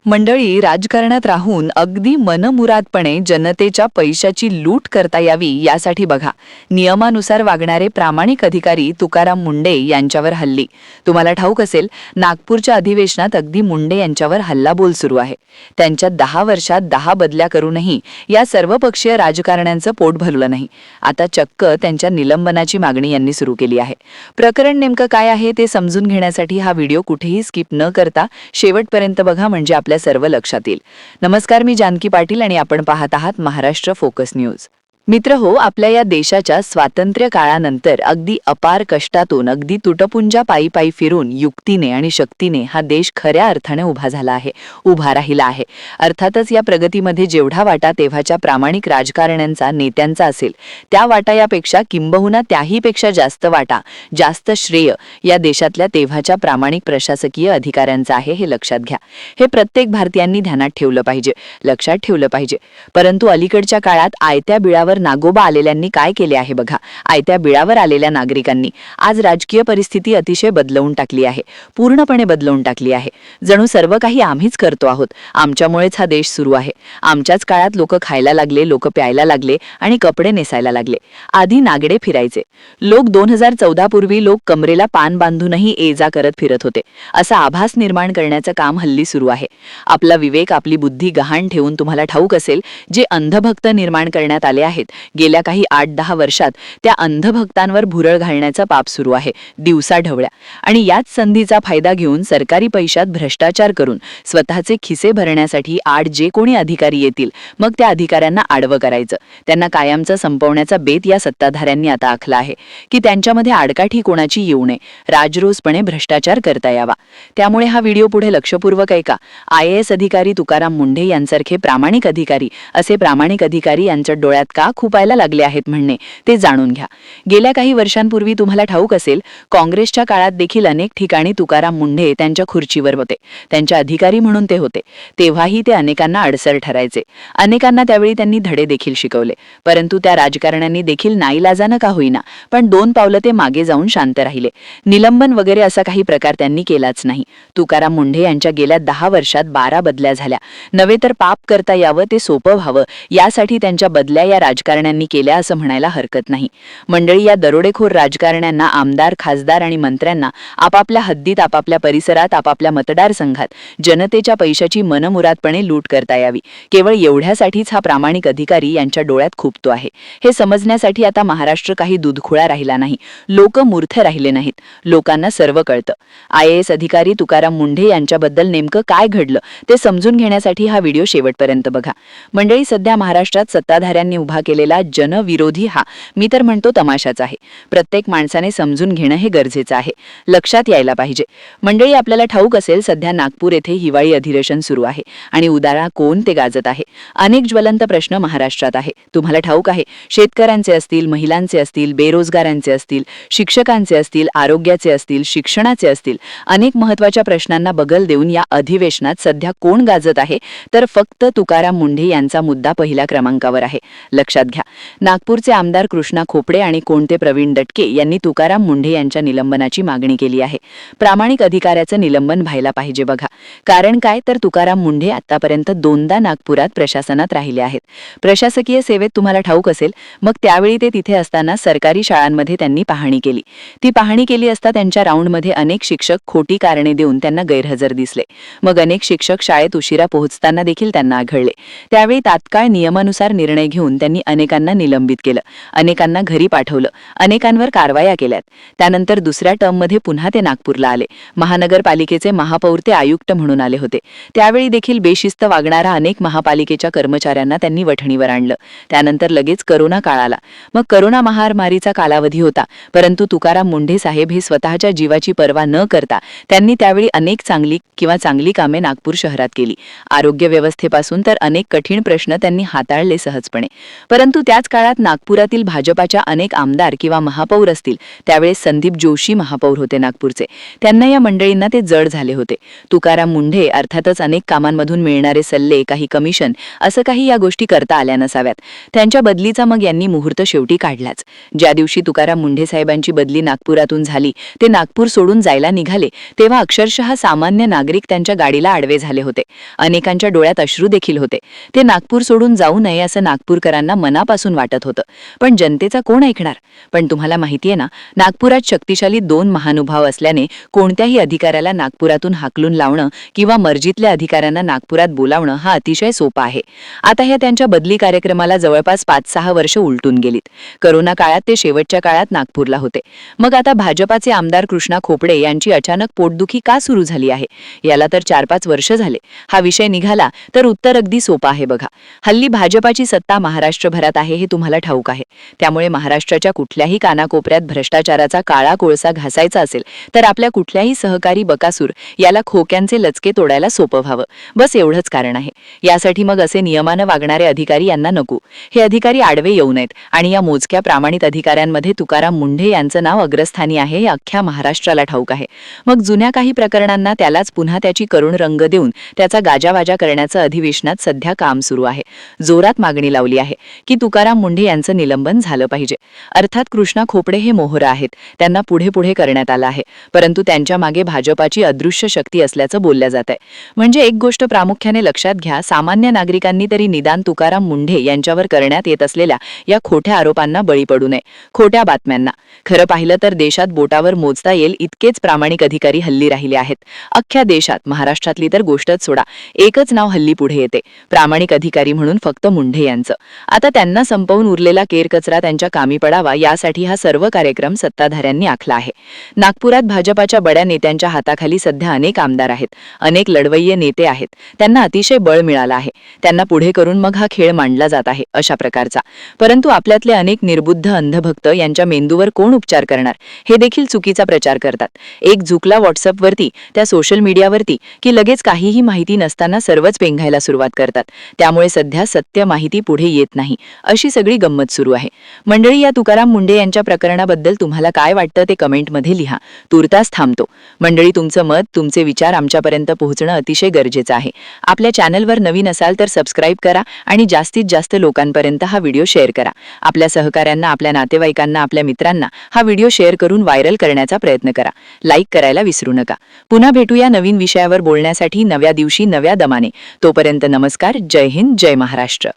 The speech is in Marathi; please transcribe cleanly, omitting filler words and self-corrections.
मंडळी, राजकारणात राहून अगदी मनमुरादपणे जनतेच्या पैशाची लूट करता यावी यासाठी बघा, नियमानुसार वागणारे प्रामाणिक अधिकारी तुकाराम मुंढे यांच्यावर हल्ली. तुम्हाला ठाऊक असेल, नागपूरच्या अधिवेशनात अगदी मुंढे यांच्यावर हल्लाबोल सुरू आहे. त्यांच्या 10 वर्षात 10 बदल्या करूनही या सर्वपक्षीय राजकारण्यांचं पोट भरलं नाही. आता चक्क त्यांच्या निलंबनाची मागणी यांनी सुरू केली आहे. प्रकरण नेमकं काय आहे ते समजून घेण्यासाठी हा व्हिडिओ कुठेही स्किप न करता शेवटपर्यंत बघा, म्हणजे आपल्या सर्व लक्षात येईल. नमस्कार, मी जानकी पाटील आणि आपण पाहत आहात महाराष्ट्र फोकस न्यूज. मित्र हो, आपल्या या देशाच्या स्वातंत्र्य काळानंतर अगदी अपार कष्टातून, अगदी तुटपुंजा पायी पायी फिरून युक्तीने आणि शक्तीने हा देश खऱ्या अर्थाने उभा राहिला आहे. अर्थातच या प्रगतीमध्ये जेवढा वाटा तेव्हाच्या प्रामाणिक राजकारण्यांचा, नेत्यांचा असेल, त्या वाटा यापेक्षा किंबहुना त्याहीपेक्षा जास्त वाटा, जास्त श्रेय या देशातल्या तेव्हाच्या प्रामाणिक प्रशासकीय अधिकाऱ्यांचा आहे, हे लक्षात घ्या. हे प्रत्येक भारतीयांनी ध्यानात ठेवलं पाहिजे, लक्षात ठेवलं पाहिजे. परंतु अलीकडच्या काळात आयत्या बिळावर नागोबा आलेल्यांनी काय केले आहे बघा. आयत्या बिळावर आलेल्या नागरिकांनी आज राजकीय परिस्थिती अतिशय बदलवून टाकली आहे, पूर्णपणे बदलवून टाकली आहे. जणू सर्व काही आम्हीच करतो आहोत, आमच्यामुळेच हा देश सुरू आहे. आमच्याच काळात लोक खायला लागले, लोक प्यायला लागले आणि कपडे नेसायला लागले. आधी नागडे फिरायचे लोक. 2014 पूर्वी लोक कमरेला पान बांधूनही ये जा करत फिरत होते. असा आभास निर्माण करण्याचं काम हल्ली सुरू आहे. आपला विवेक, आपली बुद्धी गहाण ठेवून तुम्हाला ठाऊक असेल, जे अंधभक्त निर्माण करण्यात आले आहेत गेल्या काही 8-10 वर्षात, त्या अंधभक्तांवर भुरळ घालण्याचा पाप सुरू आहे दिवसाढवळ्या. आणि याच संधीचा फायदा घेऊन सरकारी पैशात भ्रष्टाचार करून स्वतःचे खिसे भरण्यासाठी आड जे कोणी अधिकारी येतील, मग त्या अधिकाऱ्यांना आडवं करायचं, त्यांना कायमचं संपवण्याचा बेत या सत्ताधाऱ्यांनी आता आखला आहे की त्यांच्यामध्ये आडकाठी कोणाची येऊ नये, राजरोसपणे भ्रष्टाचार करता यावा. त्यामुळे हा व्हिडिओ पुढे लक्षपूर्वक ऐका. IAS अधिकारी तुकाराम मुंढे यांसारखे प्रामाणिक अधिकारी, असे प्रामाणिक अधिकारी यांच्या डोळ्यात का खुपायला लागले आहेत म्हणणे ते जाणून घ्या. गेल्या काही वर्षांपूर्वी तुम्हाला ठाऊक असेल, काँग्रेसच्या काळात देखील अनेक ठिकाणी तुकाराम मुंढे त्यांच्या खुर्चीवर होते, त्यांच्या अधिकारी म्हणून ते होते. तेव्हाही ते अनेकांना अडसर ठरायचे. अनेकांना त्यावेळी त्यांनी धडे देखील शिकवले. परंतु त्या राजकारण्यांनी देखील नाईलाजानं का होईना, पण 2 पावलं ते मागे जाऊन शांत राहिले. निलंबन वगैरे असा काही प्रकार त्यांनी केलाच नाही. तुकाराम मुंढे यांच्या गेल्या 10 वर्षात 12 बदल्या झाल्या. नव्हे तर पाप करता यावं, ते सोपं व्हावं यासाठी त्यांच्या बदल्या या राजकारण्यांनी केल्या असं म्हणायला हरकत नाही. मंडळी, या दरोडेखोर राजकारण्यांना, आमदार, खासदार आणि मंत्र्यांना आपापल्या हद्दीत, आपापल्या परिसरात, आपापल्या मतदारसंघात जनतेच्या पैशाची मनमुरादपणे लूट करता यावी, केवळ एवढ्यासाठीच हा प्रामाणिक अधिकारी यांच्या डोळ्यात खुपतो आहे. हे समजण्यासाठी आता महाराष्ट्र काही दूधखुळा राहिला नाही, लोक मूर्ख राहिले नाहीत. लोकांना सर्व कळतं. IAS अधिकारी तुकाराम मुंढे यांच्याबद्दल नेमकं काय घडलं ते समजून घेण्यासाठी हा व्हिडिओ शेवटपर्यंत बघा. मंडळी, सध्या महाराष्ट्रात सत्ताधाऱ्यांनी उभा केलेला जनविरोधी हा, मी तर म्हणतो, तमाशाच आहे. प्रत्येक माणसाने समजून घेणं हे गरजेचं आहे, लक्षात यायला पाहिजे. मंडळी, आपल्याला ठाऊक असेल, सध्या नागपूर येथे हिवाळी अधिवेशन सुरू आहे आणि उदारा कोण ते गाजत आहे. अनेक ज्वलंत प्रश्न महाराष्ट्रात आहे. तुम्हाला ठाऊक आहे, शेतकऱ्यांचे असतील, महिलांचे असतील, बेरोजगारांचे असतील, शिक्षकांचे असतील, आरोग्याचे असतील, शिक्षणाचे असतील, अनेक महत्त्वाच्या प्रश्नांना बगल देऊन या अधिवेशनात सध्या कोण गाजत आहे, तर फक्त तुकाराम मुंढे यांचा मुद्दा पहिल्या क्रमांकावर आहे. लक्षात घ्या, नागपूरचे आमदार कृष्णा खोपडे आणि कोणते प्रवीण दटके यांनी तुकाराम मुंढे यांच्या निलंबनाची मागणी केली आहे. प्रामाणिक अधिकाऱ्याचं निलंबन व्हायला पाहिजे बघा. कारण काय, तर तुकाराम मुंढे आतापर्यंत 2दा नागपुरात प्रशासनात राहिले आहेत. प्रशासकीय सेवेत तुम्हाला ठाऊक असेल, मग त्यावेळी ते तिथे असताना सरकारी शाळांमध्ये त्यांनी पाहणी केली. ती पाहणी केली असता त्यांच्या राऊंडमध्ये अनेक शिक्षक खोटी कारणे देऊन त्यांना गैरहजर दिसले. मग अनेक शिक्षक शाळेत उशिरा पोहोचताना देखील त्यांना आढळले. त्यावेळी तात्काळ नियमानुसार निर्णय घेऊन त्यांनी अनेकांना निलंबित केलं, अनेकांना घरी पाठवलं, अनेकांवर कारवाया केल्यात. त्यानंतर दुसऱ्या टर्ममध्ये पुन्हा ते नागपूरला आले. महानगरपालिकेचे महापौर ते आयुक्त म्हणून आले होते. त्यावेळी देखील बेशिस्त वागणारा अनेक महापालिकेच्या कर्मचाऱ्यांना त्यांनी वठणीवर आणलं. त्यानंतर लगेच करोना काळ आला. मग करोना महामारीचा कालावधी होता, परंतु तुकाराम मुंढे साहेब हे स्वतःच्या जीवाची पर्वा न करता त्यांनी त्यावेळी अनेक चांगली कामे नागपूर शहरात केली. आरोग्य व्यवस्थेपासून तर अनेक कठीण प्रश्न त्यांनी हाताळले सहजपणे. परंतु त्याच काळात नागपुरातील भाजपाच्या अनेक आमदार किंवा महापौर असतील, त्यावेळेस संदीप जोशी महापौर होते नागपूरचे. त्यांना या मंडळींना ते जड झाले होते. तुकाराम मुंढे अर्थातच अनेक कामांमधून मिळणारे सल्ले, काही कमिशन, असं काही या गोष्टी करता आल्या नसाव्यात. त्यांच्या बदलीचा मग यांनी मुहूर्त शेवटी काढलाच. ज्या दिवशी तुकाराम मुंढे साहेबांची बदली नागपुरातून झाली, ते नागपूर सोडून जायला निघाले, तेव्हा अक्षरशः सामान्य नागरिक त्यांच्या गाडीला आडवे झाले होते. अनेकांच्या डोळ्यात अश्रू देखील होते. ते नागपूर सोडून जाऊ नये असं नागपूरकरांना मनापासून वाटत होतं. पण जनतेचा कोण ऐकणार? पण तुम्हाला माहितीये ना, नागपुरात शक्तिशाली 2 महानुभाव असल्याने कोणत्याही अधिकाऱ्याला नागपुरातून हाकलून लावणं किंवा मर्जीतल्या अधिकाऱ्यांना नागपुरात बोलावणं हा अतिशय सोपा आहे. आता ह्या त्यांच्या बदली कार्यक्रमाला जवळपास 5-6 वर्ष उलटून गेलीत. करोना काळात ते शेवटच्या काळात नागपूरला होते. मग आता भाजपाचे आमदार कृष्णा खोपडे यांची अचानक पोटदुखी का सुरू झाली आहे? याला तर 4-5 वर्ष झाले. हा विषय निघाला तर उत्तर अगदी सोपं आहे बघा. हल्ली भाजपाची सत्ता महाराष्ट्रभरात आहे हे तुम्हाला ठाऊक आहे. त्यामुळे महाराष्ट्राच्या कुठल्याही कानाकोपऱ्यात भ्रष्टाचाराचा काळा कोळसा घासायचा असेल तर आपल्या कुठल्याही सहकारी बकासूर याला खोक्यांचे लचके तोडायला सोपं व्हावं, बस एवढंच कारण आहे. यासाठी मग असे नियमानं वागणारे अधिकारी यांना नको. हे अधिकारी आडवे येऊ नयेत आणि या मोजक्या प्रामाणिक अधिकाऱ्यांमध्ये तुकाराम मुंढे यांचं नाव अग्रस्थानी आहे हे अख्ख्या महाराष्ट्राला ठाऊक आहे. मग जुन्या काही प्रकरणांना त्यालाच पुन्हा त्याची करुण रंग देऊन त्याचा गाजावाजा करण्याचं अधिवेशनात सध्या काम सुरू आहे. जोरात मागणी लावली आहे की तुकाराम मुंढे यांचं निलंबन झालं पाहिजे. अर्थात कृष्णा खोपडे हे मोहरा आहेत, त्यांना पुढे पुढे करण्यात आलं आहे, परंतु त्यांच्या मागे भाजपाची अदृश्य शक्ती असल्याचं बोललं जात आहे. म्हणजे एक गोष्ट प्रामुख्याने लक्षात घ्या, सामान्य नागरिकांनी तरी निदान तुकाराम मुंढे यांच्यावर करण्यात येत असलेल्या या खोट्या आरोपांना बळी पडू नये, खोट्या बातम्यांना. खरं पाहिलं तर देशात बोटावर मोजता येईल इतकेच प्रामाणिक अधिकारी हल्ली राहिले आहेत. अख्ख्या देशात, महाराष्ट्रातली तर गोष्टच सोडा, एकच नाव हल्ली पुढे येते, प्रामाणिक अधिकारी म्हणून, फक्त मुंढे यांचं. आता त्यांना संपवून उरलेला केरकचरा त्यांच्या कामी पडावा यासाठी हा सर्व कार्यक्रम सत्ताधाऱ्यांनी आखला आहे. नागपुरात भाजपाच्या बड्या नेत्यांच्या हाताखाली सध्या अनेक आमदार आहेत, अनेक लढवय्ये नेते आहेत. त्यांना अतिशय बळ मिळालं आहे. त्यांना पुढे करून मग हा खेळ मांडला जात आहे अशा प्रकारचा. परंतु आपल्यातले अनेक निर्बुद्ध अंधभक्त यांच्या मेंदूवर कोण उपचार करणार हे देखील चुकीचा प्रचार करतात. एक झुकला व्हॉट्सअपवरती, त्या सोशल मीडियावरती, की लगेच काहीही माहिती नसताना सर्वच पेंघायला सुरुवात करतात. त्यामुळे सध्या सत्य माहिती पुढे येत नाही, अशी सगळी गंमत सुरू आहे. मंडळी, या तुकाराम मुंढे यांच्या प्रकरणाबद्दल तुम्हाला काय वाटतं ते कमेंटमध्ये लिहा. तुर्तास थांबतो. मंडळी, तुमचं मत, तुमचे विचार आमच्यापर्यंत पोहोचणं अतिशय गरजेचं आहे. आपल्या चॅनलवर नवीन असाल तर सबस्क्राईब करा आणि जास्तीत जास्त लोकांपर्यंत हा व्हिडिओ शेअर करा. आपल्या सहकाऱ्यांना, आपल्या नातेवाईकांना, आपल्या मित्रांना हा व्हिडिओ शेअर करून व्हायरल करण्याचा प्रयत्न करा. लाईक करायला विसरू नका. पुन्हा भेटूया नवीन विषयावर बोलण्यासाठी नव्या दिवशी नव्या दमाने. तोपर्यंत नमस्कार. जय हिंद, जय महाराष्ट्र.